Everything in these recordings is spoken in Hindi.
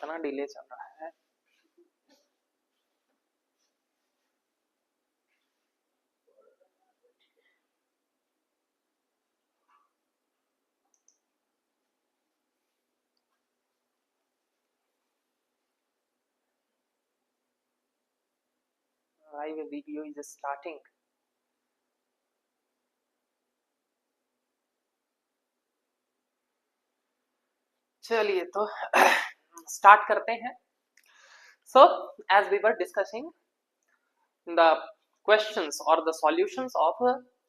इतना डिले चल रहा है। Live video is starting. चलिए तो स्टार्ट करते हैं। So as we were discussing the questions or the solutions of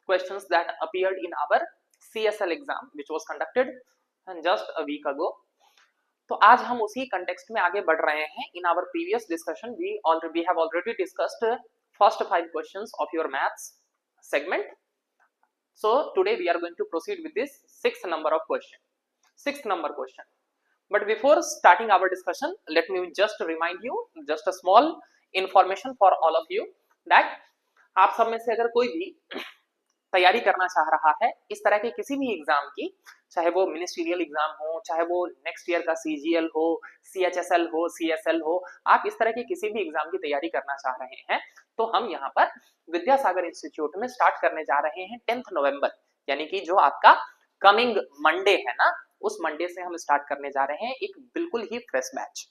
questions that appeared in our CSL exam which was conducted just a week ago. तो आज हम उसी कंटेक्स्ट में आगे बढ़ रहे हैं। In our previous discussion we have already discussed first 5 questions of your maths segment. So today we are going to proceed with this sixth number question. But before starting our discussion, let me just remind you just a small information for all of you that आप सब में से अगर कोई भी तैयारी करना चाह रहा है इस तरह के किसी भी एग्जाम की, चाहे वो मिनिस्ट्रियल एग्जाम हो, चाहे वो नेक्स्ट ईयर का CGL हो, CHSL हो, CSL हो, आप इस तरह के किसी भी एग्जाम की तैयारी करना चाह रहे हैं तो हम यहाँ पर विद्यासागर इंस्टीट्यूट में स्टार्ट करने जा रहे हैं 10th नवंबर, यानी कि जो आपका कमिंग मंडे है ना, उस मंडे से हम स्टार्ट करने जा रहे हैं एक बिल्कुल ही फ्रेश बैच।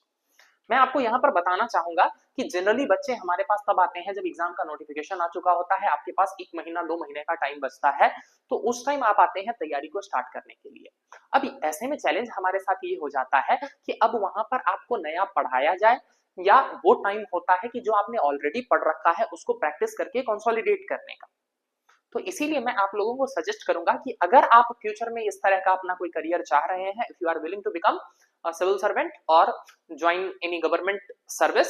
मैं आपको यहाँ पर बताना चाहूंगा कि जनरली बच्चे हमारे पास तब आते हैं जब एग्जाम का नोटिफिकेशन आ चुका होता है, आपके पास 1 महीना 2 महीने का टाइम बचता है, तो उस टाइम आप आते हैं तैयारी को स्टार्ट करने के लिए। अभी ऐसे में चैलेंज हमारे साथ ये हो जाता है कि अब वहां पर आपको नया पढ़ाया जाए या वो टाइम होता है कि जो आपने ऑलरेडी पढ़ रखा है उसको प्रैक्टिस करके कंसोलिडेट करने का। तो इसीलिए मैं आप लोगों को सजेस्ट करूंगा कि अगर आप फ्यूचर में इस तरह का अपना कोई करियर चाह रहे हैं, if you are willing to become a civil servant और ज्वाइन एनी गवर्नमेंट सर्विस,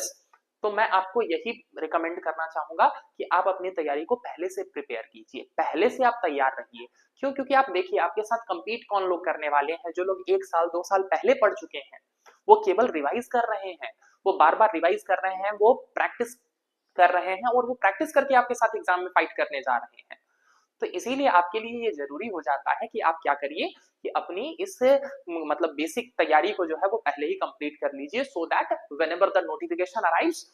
तो मैं आपको यही रिकमेंड करना चाहूंगा कि आप अपनी तैयारी को पहले से प्रिपेयर कीजिए, पहले से आप तैयार रहिए। क्यों? क्योंकि आप देखिए आपके साथ कंपीट कौन लोग करने वाले हैं, जो लोग 1 साल 2 साल पहले पढ़ चुके हैं, वो केवल रिवाइज कर रहे हैं, वो बार बार रिवाइज कर रहे हैं, वो प्रैक्टिस कर रहे हैं और वो प्रैक्टिस करके आपके साथ एग्जाम में फाइट करने जा रहे हैं। तो इसीलिए आपके लिए ये जरूरी हो जाता है कि आप क्या करिए कि अपनी इस मतलब बेसिक तैयारी को जो है वो पहले ही कंप्लीट कर लीजिए, so that whenever the notification arrives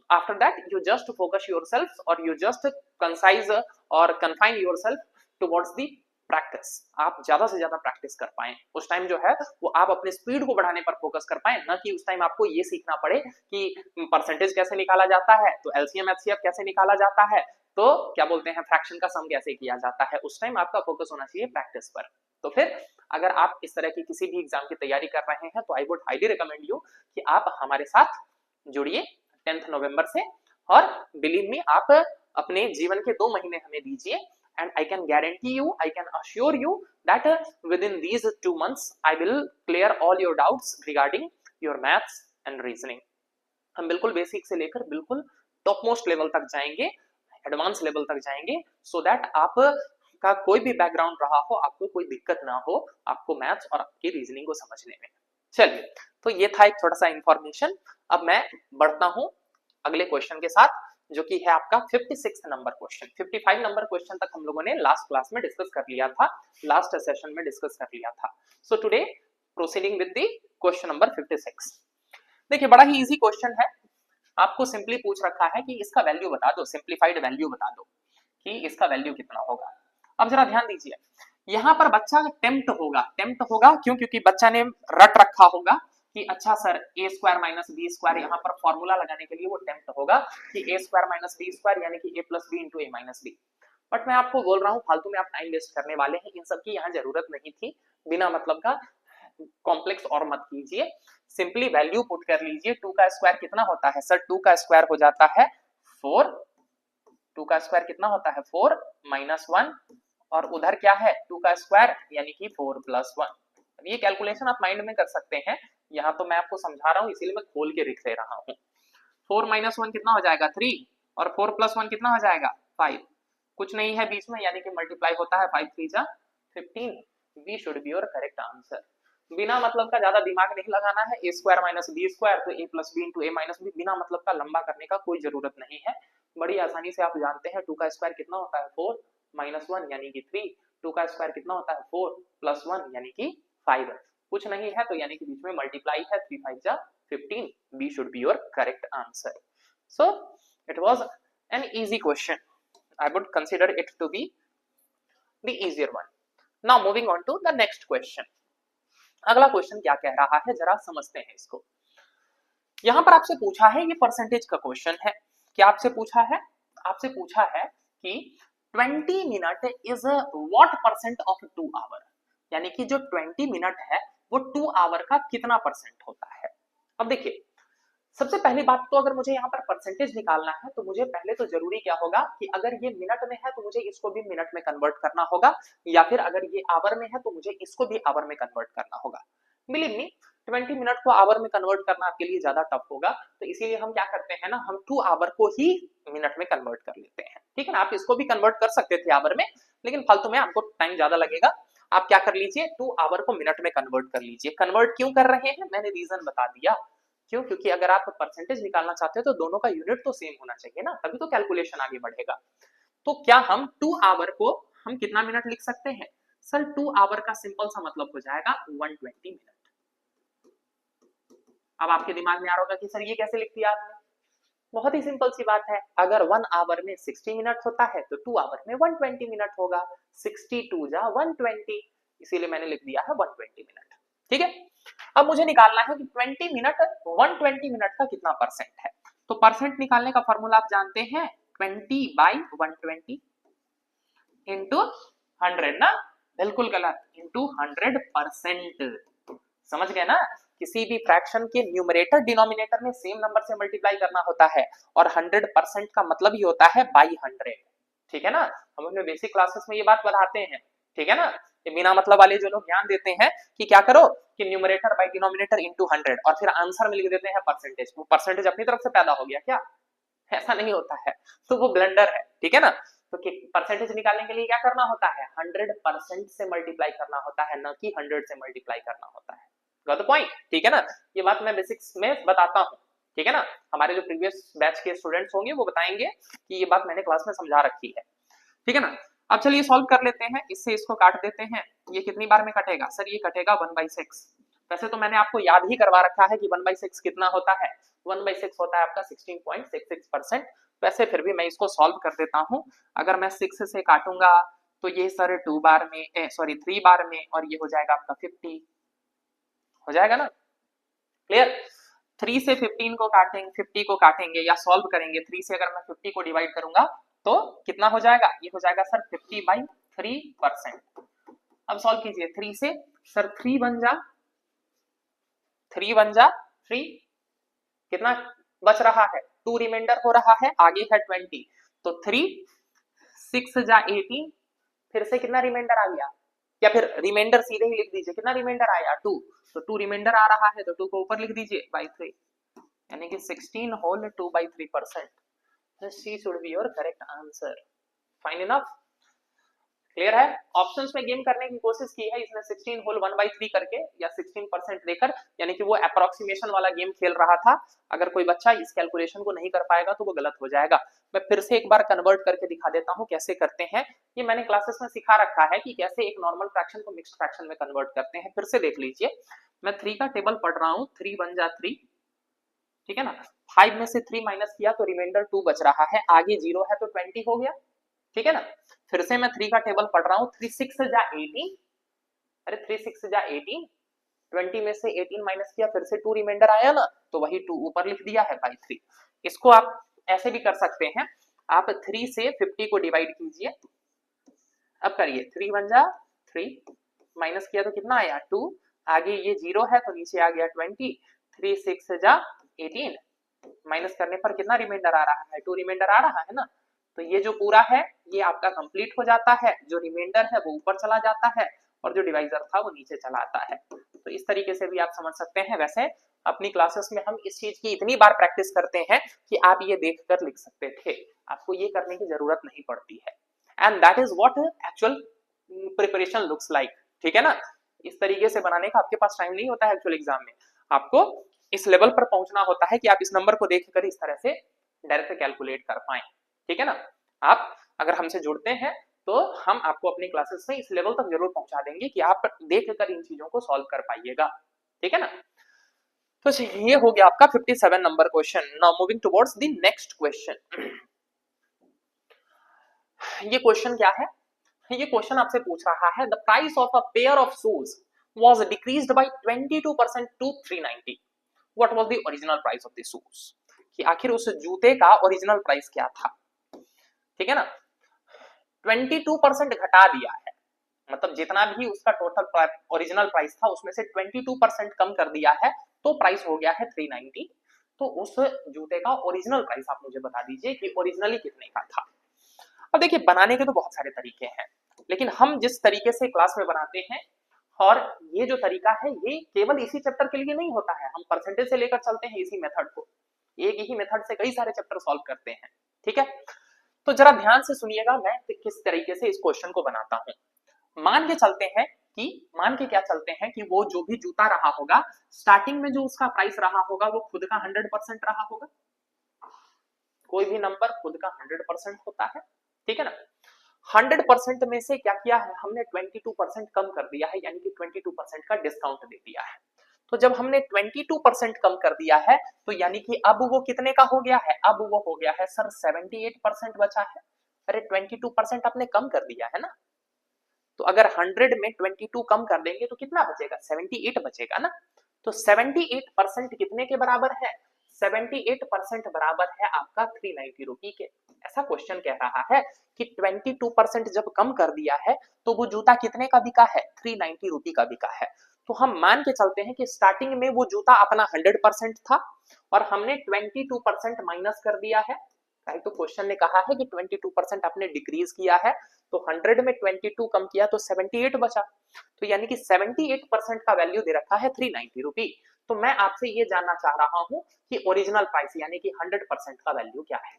after that you just focus yourself और यू जस्ट कंसाइज और confine yourself towards the practice. आप ज्यादा से ज्यादा प्रैक्टिस कर पाए, उस टाइम जो है वो आप अपने स्पीड को बढ़ाने पर फोकस कर पाए, न कि उस टाइम आपको ये सीखना पड़े कि परसेंटेज कैसे निकाला जाता है, तो LCM HCF कैसे निकाला जाता है, तो क्या बोलते हैं फ्रैक्शन का सम कैसे किया जाता है। उस टाइम आपका फोकस होना चाहिए प्रैक्टिस पर। तो फिर अगर आप इस तरह की किसी भी एग्जाम की तैयारी कर रहे हैं तो I would highly recommend you कि आप हमारे साथ जुड़िए 10th नवंबर से, और बिलीव मी आप अपने जीवन के 2 महीने हमें दीजिए and I can guarantee you, I can assure you that within these 2 months I will clear all your doubts regarding your maths and reasoning. हम बिल्कुल बेसिक से लेकर बिल्कुल टॉप मोस्ट लेवल तक जाएंगे, एडवांस लेवल तक जाएंगे, सो दैट आप का कोई भी बैकग्राउंड रहा हो आपको कोई दिक्कत ना हो आपको मैथ्स और आपकी रीजनिंग को समझने में। चलिए, तो ये था एक छोटा सा इंफॉर्मेशन। अब मैं बढ़ता हूं अगले क्वेश्चन के साथ, जो कि है आपका 56 नंबर क्वेश्चन। 55 नंबर क्वेश्चन तक हम लोगों ने लास्ट क्लास में डिस्कस कर लिया था, लास्ट सेशन में डिस्कस कर लिया था। So today proceeding with the question number 56। देखिए बड़ा ही इजी क्वेश्चन है, आपको सिंपली पूछ रखा है कि इसका वैल्यू बता दो, सिंप्लीफाइड वैल्यू बता दो कि इसका वैल्यू कितना होगा। अब जरा ध्यान दीजिए, यहां पर बच्चा टेम्प्ट होगा क्यों? क्योंकि बच्चा ने रट रखा होगा कि अच्छा sir a square minus B square, यहाँ पर फॉर्मूला लगाने के लिए वो टेम्प्ट होगा कि a square minus B square यानी कि a plus B into A minus B. But मैं आपको बोल रहा हूँ फालतू में आप टाइम वेस्ट करने वाले हैं, इन सब की यहाँ जरूरत नहीं थी, बिना मतलब का कॉम्प्लेक्स और मत कीजिए, सिंपली वैल्यू पुट कर लीजिए। 2 का स्क्वायर कितना होता है सर? 2 का स्क्वायर हो जाता है 4, 2 का स्क्वायर कितना होता है 4 माइनस 1, और उधर क्या है 2 का स्क्वायर यानी कि 4 प्लस 1। ये कैलकुलेशन आप माइंड में कर सकते हैं, यहाँ तो मैं आपको समझा रहा हूँ इसीलिए मैं खोल के लिख दे रहा हूँ। 4 माइनस 1 कितना हो जाएगा 3, और 4 प्लस 1 कितना हो जाएगा 5, कुछ नहीं है बीच में यानी कि मल्टीप्लाई होता है 5 3 जा 15। B should be your correct answer. बिना मतलब का ज्यादा दिमाग नहीं लगाना है, a square minus B square तो a plus B into A minus B, बिना मतलब का लंबा करने का कोई जरूरत नहीं है, बड़ी आसानी से आप जानते हैं 2 का स्क्वायर कितना होता है 4 माइनस 1 यानी कि 3, 2 का स्क्वायर कितना होता है 4 प्लस 1 यानी कि 5, कुछ नहीं है तो यानी कि बीच में मल्टीप्लाई है 3 5 जा 15. B should be your correct answer. So it was an easy question. I would consider it to be the easier one. Now moving on to the next question. अगला क्वेश्चन क्या कह रहा है जरा समझते हैं इसको। यहां पर आपसे पूछा है, ये परसेंटेज का क्वेश्चन है। क्या आपसे पूछा है? आपसे पूछा है कि 20 minute is what percent of 2 hour, यानी कि जो 20 मिनट है वो 2 आवर का कितना परसेंट होता है। अब देखिए, सबसे पहली बात तो अगर मुझे यहाँ पर परसेंटेज निकालना है तो मुझे पहले तो जरूरी क्या होगा कि अगर ये मिनट में है तो मुझे इसको भी मिनट में कन्वर्ट करना होगा, या फिर अगर ये आवर में है तो मुझे इसको भी आवर में कन्वर्ट करना होगा। बिलीव मी, 20 मिनट को आवर में कन्वर्ट करना आपके लिए ज्यादा टफ होगा, तो इसीलिए हम क्या करते हैं ना, हम 2 आवर को ही मिनट में कन्वर्ट कर लेते हैं। ठीक है ना, आप इसको भी कन्वर्ट कर सकते थे आवर में, लेकिन फालतू में आपको टाइम ज्यादा लगेगा। आप क्या कर लीजिए, 2 आवर को मिनट में कन्वर्ट कर लीजिए। कन्वर्ट क्यों कर रहे हैं, मैंने रीजन बता दिया। क्यों? क्योंकि अगर आप परसेंटेज निकालना चाहते हो तो दोनों का यूनिट तो सेम होना चाहिए ना, तभी तो कैलकुलेशन आगे बढ़ेगा। तो क्या हम 2 आवर को हम कितना मिनट लिख सकते हैं? सर 2 आवर का सिंपल सा मतलब हो जाएगा 120 मिनट। अब आपके दिमाग में आ रहा होगा कि सर ये कैसे लिख दिया आपने? बहुत ही सिंपल सी बात है, अगर 1 आवर में 60 मिनट होता है तो 2 आवर में 120 मिनट होगा। 62 जा 120, इसीलिए मैंने लिख दिया है 120 मिनट। ठीक है, अब मुझे निकालना है कि 20 मिनट 120 मिनट का कितना परसेंट है। तो परसेंट निकालने का फॉर्मूला आप जानते हैं, 20/120 इंटू 100 ना, बिल्कुल गलत, इंटू 100%। समझ गए ना, किसी भी फ्रैक्शन के न्यूमरेटर डिनोमिनेटर में सेम नंबर से मल्टीप्लाई करना होता है, और 100% का मतलब ही होता है बाई 100। ठीक है ना, हम अपने बेसिक क्लासेस में ये बात बताते हैं। ठीक है ना, ये बिना मतलब वाले जो लोग ज्ञान देते हैं कि क्या करो कि न्यूमरेटर बाई डिनोमिनेटर इंटू 100 और फिर आंसर में लिख देते हैं परसेंटेज, वो परसेंटेज अपनी तरफ से पैदा हो गया क्या? ऐसा नहीं होता है, तो वो ब्लंडर है। ठीक है ना, तो परसेंटेज निकालने के लिए क्या करना होता है, 100% से मल्टीप्लाई करना होता है, न कि 100 से मल्टीप्लाई करना होता है। Got the point? ठीक है ना, ये बात मैं बेसिक्स में बताता हूँ। ठीक है ना, हमारे जो प्रीवियस बैच के स्टूडेंट्स होंगे वो बताएंगे कि ये बात मैंने क्लास में समझा रखी है। ठीक है ना, अब चलिए सॉल्व कर लेते हैं। इससे इसको काट देते हैं। ये कितनी बार में कटेगा? सर ये कटेगा 1/6। वैसे तो मैंने आपको याद ही करवा रखा है कि 1/6 कितना होता है। 1/6 होता है आपका 16.66%। वैसे फिर भी मैं इसको सॉल्व कर देता हूं। अगर मैं 6 से काटूंगा तो ये सर 2 बार में सॉरी 3 बार में, और ये हो जाएगा आपका 50। हो जाएगा ना, क्लियर? 3 से 15 को काटेंगे, 50 को काटेंगे या सॉल्व करेंगे। 3 से अगर मैं 50 को डिवाइड करूंगा तो कितना हो जाएगा? ये हो जाएगा सर 50/3%। अब सॉल्व कीजिए 3 से, सर 3 बन जा 3, कितना बच रहा है? 2 रिमाइंडर हो रहा है, आगे है 20, तो 3, 6 जा 18, फिर से कितना रिमाइंडर आ गया? या फिर रिमाइंडर सीधे ही लिख दीजिए, कितना रिमाइंडर आया? 2, तो 2 रिमाइंडर आ रहा है तो 2 को ऊपर लिख दीजिए बाई 3, यानी कि 16 whole 2/3%। C should be your correct answer. Fine enough, clear है? ऑप्शंस में गेम करने की कोशिश की है इसने 16 होल 1/3 करके या 16% देकर, यानी कि वो अप्रोक्सीमेशन वाला गेम खेल रहा था। अगर कोई बच्चा इस कैलकुलेशन को नहीं कर पाएगा तो वो गलत हो जाएगा। मैं फिर से एक बार कन्वर्ट करके दिखा देता हूं कैसे करते हैं। ये मैंने क्लासेस में सिखा रखा है कि कैसे एक नॉर्मल फ्रैक्शन को मिक्स्ड फ्रैक्शन में कन्वर्ट करते हैं। फिर से देख लीजिए, मैं 3 का टेबल पढ़ रहा हूँ। 3 1 जा 3, ठीक है ना। 5 में से 3 माइनस किया तो रिमाइंडर 2 बच रहा है, आगे 0 है तो 20 हो गया। ठीक है ना, फिर से मैं 3 का टेबल पढ़ रहा हूँ। 3 6 जा 18, अरे 3 6 जा 18, 20 में से 18 माइनस किया, फिर से 2 रिमाइंडर आया ना, तो वही 2 ऊपर लिख दिया है बाई 3। इसको आप ऐसे भी कर सकते हैं, आप 3 से 50 को डिवाइड कीजिए। अब करिए 3 1 जा 3, माइनस किया तो कितना आया 2, आगे ये 0 है तो नीचे आ गया 20, 3 6 जा 18, माइनस करने पर कितना रिमाइंडर आ रहा है? 2 रिमाइंडर आ रहा है ना, तो ये जो पूरा है ये आपका कंप्लीट हो जाता है, जो रिमाइंडर है वो ऊपर चला जाता है और जो डिवाइजर था वो नीचे चला आता है। तो इस तरीके से भी आप समझ सकते हैं। वैसे अपनी क्लासेस में हम इस चीज की इतनी बार प्रैक्टिस करते हैं कि आप ये देखकर लिख सकते थे, आपको ये करने की जरूरत नहीं पड़ती है। And that is what actual preparation looks like. ठीक है ना, इस तरीके से बनाने का आपके पास टाइम नहीं होता है एक्चुअल एग्जाम में। आपको इस लेवल पर पहुंचना होता है कि आप इस नंबर को देखकर इस तरह से डायरेक्ट कैलकुलेट कर पाए। ठीक है ना, आप अगर हमसे जुड़ते हैं तो हम आपको अपनी क्लासेस में इस लेवल तक जरूर पहुंचा देंगे कि आप देखकर इन चीजों को सॉल्व कर पाइएगा। ठीक है ना, तो ये हो गया आपका 57 number question. Now moving towards the next question. ये क्वेश्चन क्या है? ये क्वेश्चन आपसे पूछ रहा है the price of a pair of shoes was decreased by 22% to 390. What was the original price of the shoes? कि आखिर उस जूते का ओरिजिनल प्राइस क्या था? ठीक है ना, 22% घटा दिया है, मतलब जितना भी उसका टोटल ओरिजिनल प्राइस था उसमें से 22% कम कर दिया है, तो प्राइस हो गया है 390। तो उस जूते का ओरिजिनल प्राइस आप मुझे बता दीजिए कि ओरिजिनली कितने का था। अब देखिए, बनाने के तो बहुत सारे तरीके हैं, लेकिन हम जिस तरीके से क्लास में बनाते हैं, और ये जो तरीका है ये केवल इसी चैप्टर के लिए नहीं होता है, हम परसेंटेज से लेकर चलते हैं इसी मेथड को, एक ही मेथड से कई सारे चैप्टर सॉल्व करते हैं। ठीक है, तो जरा ध्यान से सुनिएगा मैं किस तरीके से इस क्वेश्चन को बनाता हूं। मान के चलते हैं कि वो जो भी जूता रहा होगा, स्टार्टिंग में जो उसका प्राइस रहा होगा वो खुद का 100% रहा होगा। कोई भी नंबर खुद का 100% होता है, ठीक है ना। 100% में से क्या किया है हमने, 22% कम कर दिया है, यानी कि 22% का डिस्काउंट दे दिया है। तो जब हमने 22% कम कर दिया है, तो यानी कि अब वो कितने का हो गया है, अब वो हो गया है सर 78% बचा है। अरे 22% आपने कम कर दिया है ना, तो अगर 100 में 22 कम कर देंगे तो कितना बचेगा, 78 बचेगा ना। तो 78% कितने के बराबर है, 78% बराबर है आपका 390 रुपी के। ऐसा क्वेश्चन कह रहा है कि 22% जब कम कर दिया है तो वो जूता कितने का बिका है, 390 रुपी का बिका है। तो हम मान के चलते हैं कि स्टार्टिंग में वो जूता अपना 100% था और हमने 22% माइनस कर दिया है। तो क्वेश्चन ने कहा है कि 22% आपने डिक्रीज किया है, तो 100 में 22 कम किया तो 78 बचा, तो यानी कि 78% का वैल्यू दे रखा है 390 रुपी। तो मैं आपसे ये जानना चाह रहा हूं कि ओरिजिनल प्राइस यानी कि 100% का वैल्यू क्या है।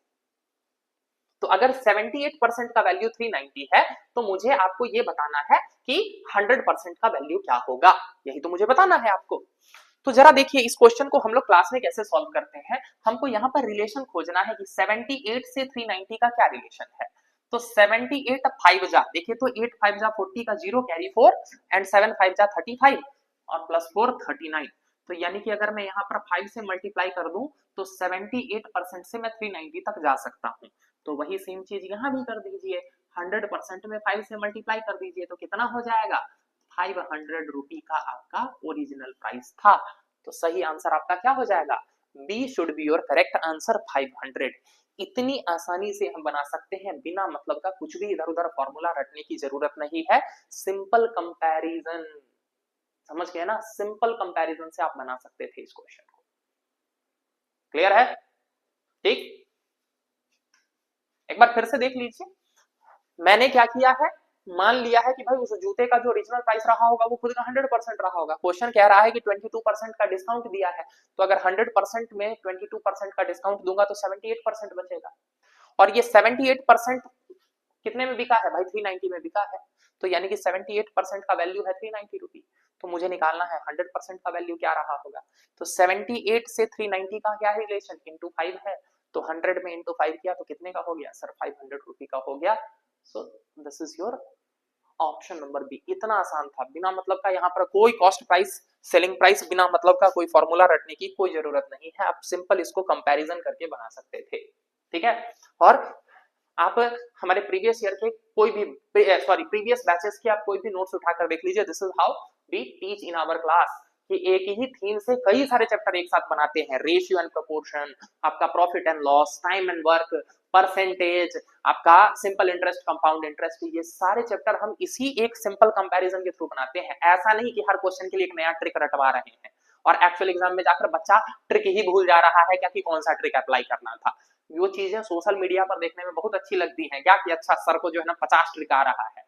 तो अगर 78% का वैल्यू 390 है, तो मुझे आपको ये बताना है कि 100% का वैल्यू क्या होगा, यही तो मुझे बताना है आपको। तो जरा देखिए इस क्वेश्चन को हम लोग क्लास में कैसे सॉल्व करते हैं। हमको यहाँ पर रिलेशन खोजना है कि 78 से 390 का क्या रिलेशन है। तो 78 5 जा, देखिए तो 8 5 जा 40 का 0 कैरी 4 एंड 7 5 जा 35 और प्लस 4 39। तो यानी कि अगर मैं यहाँ पर 5 से मल्टीप्लाई कर दूं तो 78% से मैं 390 तक जा सकता हूँ। तो वही सेम चीज यहाँ भी कर दीजिए, 100% में 5 से मल्टीप्लाई कर दीजिए तो कितना हो जाएगा, 500 रुपी का आपका ओरिजिनल प्राइस था। तो सही आंसर आपका क्या हो जाएगा, B should be your correct answer, 500। इतनी आसानी से हम बना सकते हैं, बिना मतलब का कुछ भी इधर उधर फॉर्मूला रटने की जरूरत नहीं है। सिंपल कंपैरिजन, समझ गए ना, सिंपल कंपैरिजन से आप बना सकते थे इस क्वेश्चन को। क्लियर है? ठीक, एक बार फिर से देख लीजिए। मैंने क्या किया है, मान लिया है कि भाई उस जूते का जो ओरिजिनल प्राइस रहा होगा वो खुद का 100% रहा होगा। क्वेश्चन कह रहा है कि 22% का डिस्काउंट दिया है, तो अगर 100% में 22% का डिस्काउंट दूंगा तो 78% बचेगा। और ये 78% कितने में बिका है भाई, 390 में बिका है। तो यानी कि 78% का वैल्यू है 390 रुपी। तो मुझे निकालना है 100% का वैल्यू क्या रहा होगा। तो 78 से 390 का क्या रिलेशन, इंटू 5 है। तो 100 में इंटू 5 किया तो कितने का हो गया सर, 500 रुपी का हो गया। So this is your option number B. इतना आसान था, बिना मतलब का यहाँ पर कोई कॉस्ट प्राइस सेलिंग प्राइस, बिना मतलब का कोई फॉर्मूला रटने की कोई जरूरत नहीं है। आप सिंपल इसको कंपैरिजन करके बना सकते थे, ठीक है। और आप हमारे प्रीवियस ईयर के कोई भी प्रीवियस बैचेस के आप कोई भी नोट्स उठाकर देख लीजिए। This is how we teach in our class, कि एक ही थीम से कई सारे चैप्टर एक साथ बनाते हैं। रेशियो एंड प्रोपोर्शन, आपका profit and loss, time and work, percentage, आपका सिंपल इंटरेस्ट, कंपाउंड इंटरेस्ट, ये सारे चैप्टर हम इसी एक सिंपल कंपैरिजन के थ्रू बनाते हैं। ऐसा नहीं कि हर क्वेश्चन के लिए एक नया ट्रिक रटवा रहे हैं और एक्चुअल एग्जाम में जाकर बच्चा ट्रिक ही भूल जा रहा है क्या कि कौन सा ट्रिक अप्लाई करना था। वो चीजें सोशल मीडिया पर देखने में बहुत अच्छी लगती हैं क्या कि अच्छा सर को जो है ना 50 ट्रिक आ रहा है,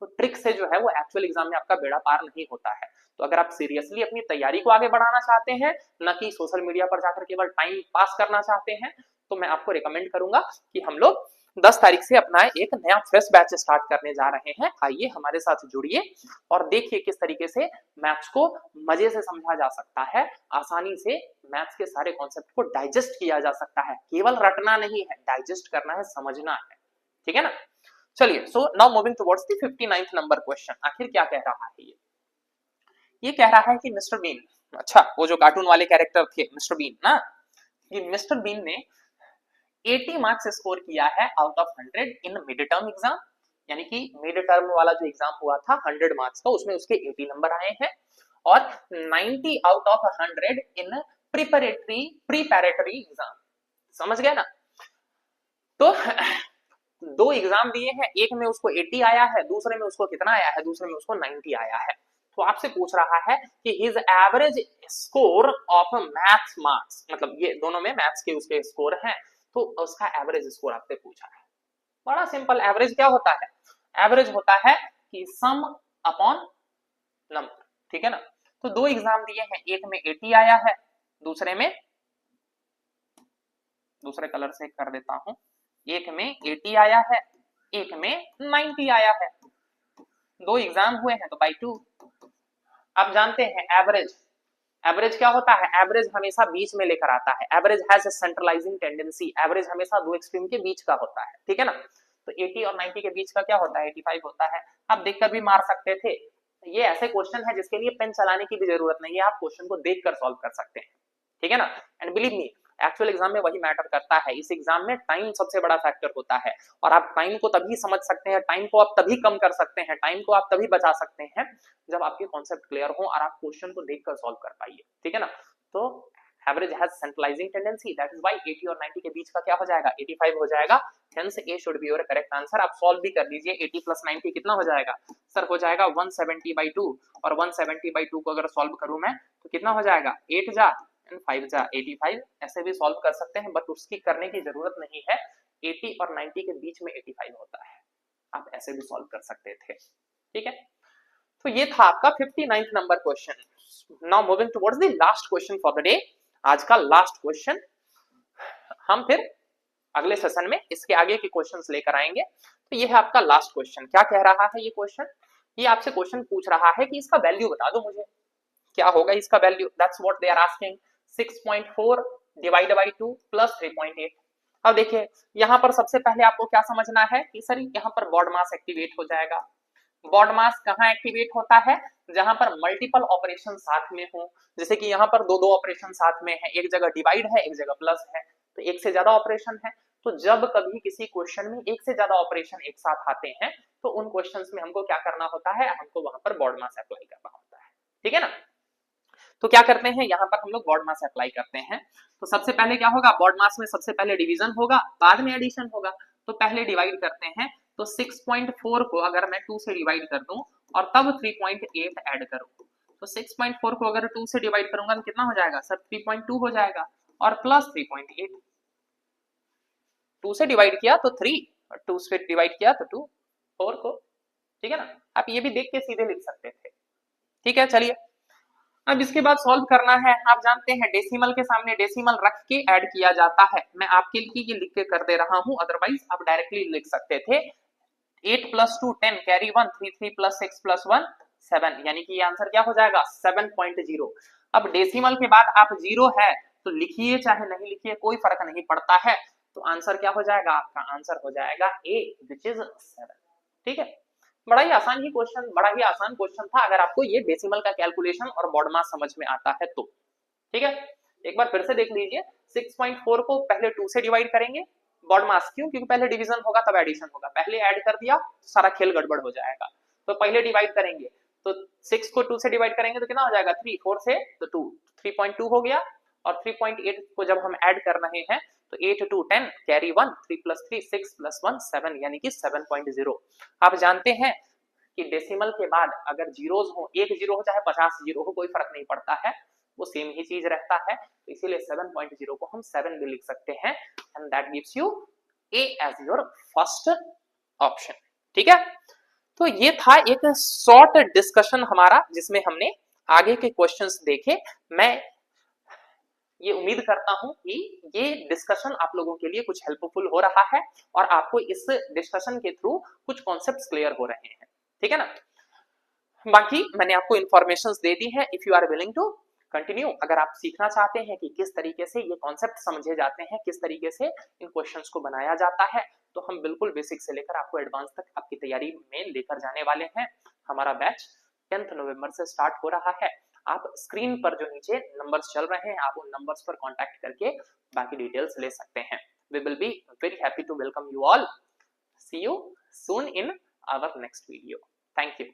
तो ट्रिक से जो है वो एक्चुअल एग्जाम में आपका बेड़ा पार नहीं होता है। तो अगर आप सीरियसली अपनी तैयारी को आगे बढ़ाना चाहते हैं, न कि सोशल मीडिया पर जाकर केवल टाइम पास करना चाहते हैं, तो मैं आपको रिकमेंड करूंगा कि हम लोग 10 तारीख से अपना एक नया फ्रेश बैच स्टार्ट करने जा रहे हैं। आइए हमारे साथ जुड़िए और देखिए किस तरीके से मैथ्स को मजे से समझा जा सकता है, आसानी से मैथ्स के सारे कॉन्सेप्ट को डाइजेस्ट किया जा सकता है। केवल रटना नहीं है, डाइजेस्ट करना है, समझना है, ठीक है ना। चलिए, so now moving towards the 59th number question. आखिर क्या कह रहा है ये कह रहा है कि मिस्टर बीन, अच्छा, वो जो कार्टून वाले कैरेक्टर थे मिस्टर बीन ना, ये मिस्टर बीन ने 80 मार्क्स स्कोर किया है out of 100 in mid term exam, यानी कि मिड टर्म वाला जो एग्जाम हुआ था 100 मार्क्स का, उसमें उसके 80 नंबर आए हैं, और 90 आउट ऑफ 100 इन प्रीपैरेटरी एग्जाम। समझ गए ना? तो दो एग्जाम दिए हैं, एक में उसको 80 आया है, दूसरे में उसको कितना आया है, दूसरे में उसको 90 आया है। तो आपसे पूछ रहा है कि his average score of maths marks, मतलब ये दोनों में मैथ्स के उसके स्कोर हैं, तो उसका एवरेज स्कोर आपसे पूछा है। बड़ा सिंपल, एवरेज क्या होता है? एवरेज होता है कि सम अपॉन नंबर, ठीक है ना? तो दो एग्जाम दिए हैं, एक में 80 आया है, दूसरे में, दूसरे कलर से कर देता हूं, एक में 80 आया है, एक में 90 आया है, दो एग्जाम हुए हैं तो बाई 2। अब जानते हैं एवरेज, एवरेज क्या होता है? एवरेज हमेशा बीच में लेकर आता है, average has a centralising tendency, average हमेशा दो एक्सट्रीम के बीच का होता है, ठीक है ना? तो 80 और 90 के बीच का क्या होता है? 85 होता है। आप देखकर भी मार सकते थे, ये ऐसे क्वेश्चन है जिसके लिए पेन चलाने की भी जरूरत नहीं है, आप क्वेश्चन को देखकर सॉल्व कर सकते हैं, ठीक है ना? And believe me, actual exam में वही मैटर करता है, इस एग्जाम में टाइम सबसे बड़ा फैक्टर होता है, और आप टाइम को तभी समझ सकते हैं, टाइम को आप तभी कम कर सकते हैं, टाइम को आप तभी बचा सकते हैं जब आपके कॉन्सेप्ट क्लियर हो और आप क्वेश्चन को देखकर सॉल्व कर पाइए, ठीक है ना? तो average has centralising tendency, that is why 80 और 90 के बीच का क्या हो जाएगा? 85 हो जाएगा। Hence A should be your correct answer. आप सॉल्व भी कर लीजिए, 80 प्लस 90 कितना हो जाएगा सर? हो जाएगा 170/2, और 170/2 को अगर सॉल्व करूं मैं तो कितना हो जाएगा? 8 जा 5 जा 85। ऐसे भी सॉल्व कर सकते हैं, बट उसकी करने की जरूरत नहीं है, 80 और 90 के बीच में 85 होता है, आप ऐसे भी सॉल्व कर सकते थे, ठीक है? तो ये था आपका 59th number question. Now moving towards the last question for the day, आज का लास्ट क्वेश्चन। हम फिर अगले सेशन में इसके आगे के क्वेश्चंस लेकर आएंगे। तो ये है आपका लास्ट क्वेश्चन। क्या कह रहा है ये क्वेश्चन? ये आपसे क्वेश्चन पूछ रहा है कि इसका वैल्यू बता दो मुझे, क्या होगा इसका value? That's what they are asking. 6.4 divide by 2 plus 3.8। अब देखिए, यहां पर सबसे पहले आपको क्या समझना है कि सर यहां पर बॉड मास एक्टिवेट हो जाएगा। बॉड मास कहां एक्टिवेट होता है? जहां पर मल्टीपल ऑपरेशन साथ में हो, जैसे कि यहां पर दो दो ऑपरेशन साथ में है, एक जगह डिवाइड है, एक जगह प्लस है, तो एक से ज्यादा ऑपरेशन है। तो जब कभी किसी क्वेश्चन में एक से ज्यादा ऑपरेशन एक साथ आते हैं, तो उन क्वेश्चंस में हमको क्या करना होता है? हमको वहां पर बॉड मास अप्लाई करना होता है, ठीक है ना? तो क्या करते हैं, यहाँ पर हम लोग बॉड मास अप्लाई करते हैं। तो सबसे पहले क्या होगा? बॉड मास में सबसे पहले डिवीजन होगा, बाद में एडिशन होगा। तो पहले डिवाइड करते हैं, तो 6.4 को अगर मैं 2 से डिवाइड कर दूं और तब 3.8 ऐड करूं, तो 6.4 को अगर 2 से डिवाइड करूंगा तो कितना हो जाएगा सर? 3.2 हो जाएगा, और प्लस 3.8। 2 से डिवाइड किया तो 3, और 2 से डिवाइड किया तो 2, 4 को, ठीक है ना? आप ये भी देख के सीधे लिख सकते थे, ठीक है? चलिए, अब इसके बाद सॉल्व करना है। आप जानते हैं डेसिमल के सामने डेसिमल रख के ऐड किया जाता है। मैं आपके लिए ये लिख के कर दे रहा हूं, अदरवाइज आप डायरेक्टली लिख सकते थे। 8 + 2 10 कैरी 1 3 3 + 6 + 1 7, यानी कि ये आंसर क्या हो जाएगा? 7.0। अब डेसिमल के बाद आप जीरो है तो लिखिए चाहे नहीं लिखिए, कोई फर्क नहीं पड़ता है। तो आंसर क्या हो जाएगा? आपका आंसर हो जाएगा ए, विच इज 7, ठीक है? बड़ा ही आसान ही क्वेश्चन, बड़ा ही आसान क्वेश्चन था अगर आपको ये डेसिमल का कैलकुलेशन और बॉड मास समझ में आता है तो, ठीक है? एक बार फिर से देख लीजिए, 6.4 को पहले 2 से डिवाइड करेंगे, बॉड मास क्यों? क्योंकि पहले डिवीजन होगा तब एडिशन होगा, पहले ऐड कर दिया सारा खेल गड़बड़ हो जाएगा। तो पहले डिवाइड करेंगे, तो 6 को 2 से डिवाइड करेंगे तो कितना हो जाएगा? 3, 4 से तो 2, 3.2 हो गया, और 3.8 को जब हम ऐड कर रहे हैं तो 8 2 10 कैरी 1 3 + 3 6 + 1 7, यानी कि 7.0। आप जानते हैं कि डेसिमल के बाद अगर जीरोस हो, एक जीरो हो चाहे 50 जीरो हो, कोई फर्क नहीं पड़ता है, वो सेम ही चीज रहता है। तो इसीलिए 7.0 को हम 7 भी लिख सकते हैं, and that gives you A as your first option, ठीक है? तो ये था एक शॉर्ट डिस्कशन हमारा, जिसमें हमने आगे के क्वेश्चंस देखे। मैं ये उम्मीद करता हूं कि ये डिस्कशन आप लोगों के लिए कुछ हेल्पफुल हो रहा है, और आपको इस डिस्कशन के थ्रू कुछ कॉन्सेप्ट्स क्लियर हो रहे हैं, ठीक है ना? बाकी मैंने आपको इंफॉर्मेशंस दे दी है। If you are willing to continue, अगर आप सीखना चाहते हैं कि किस तरीके से ये कॉन्सेप्ट समझे जाते हैं, किस तरीके से इन क्वेश्चंस को बनाया जाता है, तो हम बिल्कुल बेसिक से लेकर आपको एडवांस तक आपकी तैयारी में लेकर जाने वाले हैं। हमारा बैच 10 नवंबर से स्टार्ट हो रहा है। आप स्क्रीन पर जो नीचे नंबर्स चल रहे हैं आप उन नंबर्स पर कांटेक्ट करके बाकी डिटेल्स ले सकते हैं. We will be very happy to welcome you all. See you soon in our next video. Thank you.